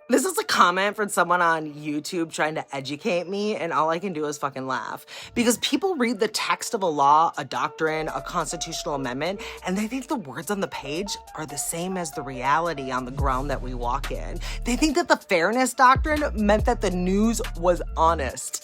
This is a comment from someone on YouTube trying to educate me, and all I can do is fucking laugh. Because people read the text of a law, a doctrine, a constitutional amendment, and they think the words on the page are the same as the reality on the ground that we walk in. They think that the fairness doctrine meant that the news was honest.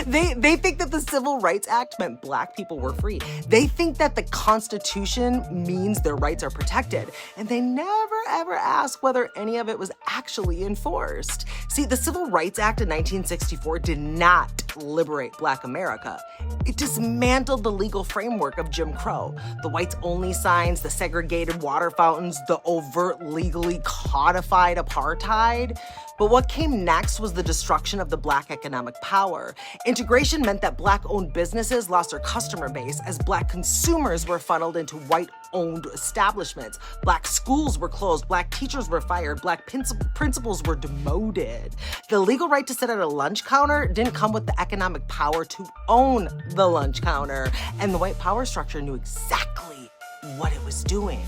They think that the Civil Rights Act meant black people were free. They think that the Constitution means their rights are protected. And they never ever ask whether any of it was actually enforced. See, the Civil Rights Act in 1964 did not liberate Black America. It dismantled the legal framework of Jim Crow. The whites-only signs, the segregated water fountains, the overt legally codified apartheid. But what came next was the destruction of the Black economic power. Integration meant that Black-owned businesses lost their customer base as Black consumers were funneled into white-owned establishments. Black schools were closed, Black teachers were fired, Black principals were demoted. The legal right to sit at a lunch counter didn't come with the economic power to own the lunch counter, and the white power structure knew exactly what it was doing.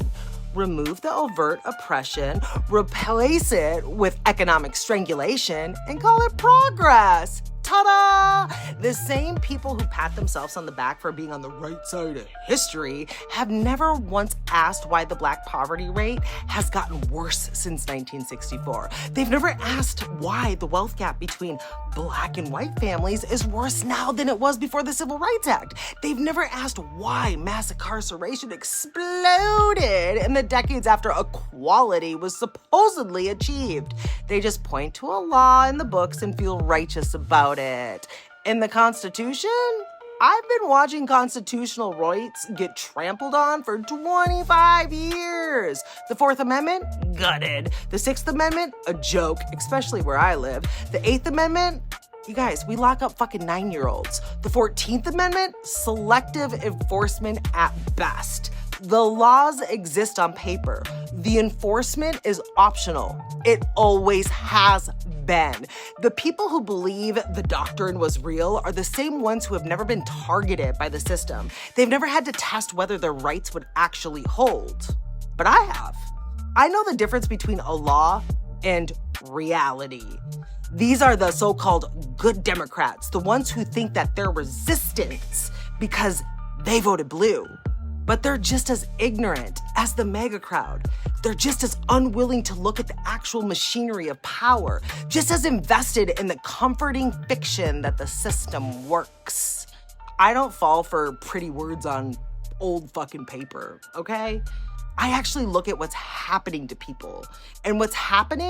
Remove the overt oppression, replace it with economic strangulation, and call it progress. Ta-da! The same people who pat themselves on the back for being on the right side of history have never once asked why the Black poverty rate has gotten worse since 1964. They've never asked why the wealth gap between Black and white families is worse now than it was before the Civil Rights Act. They've never asked why mass incarceration exploded in the decades after equality was supposedly achieved. They just point to a law in the books and feel righteous about it. In the Constitution, I've been watching constitutional rights get trampled on for 25 years. The Fourth Amendment, gutted. The Sixth Amendment, a joke, especially where I live. The Eighth Amendment, you guys, we lock up fucking 9-year-olds. The 14th Amendment, selective enforcement at best. The laws exist on paper. The enforcement is optional. It always has been. The people who believe the doctrine was real are the same ones who have never been targeted by the system. They've never had to test whether their rights would actually hold. But I have. I know the difference between a law and reality. These are the so-called good Democrats, the ones who think that they're resistance because they voted blue. But they're just as ignorant as the MAGA crowd. They're just as unwilling to look at the actual machinery of power, just as invested in the comforting fiction that the system works. I don't fall for pretty words on old fucking paper, okay? I actually look at what's happening to people. And what's happening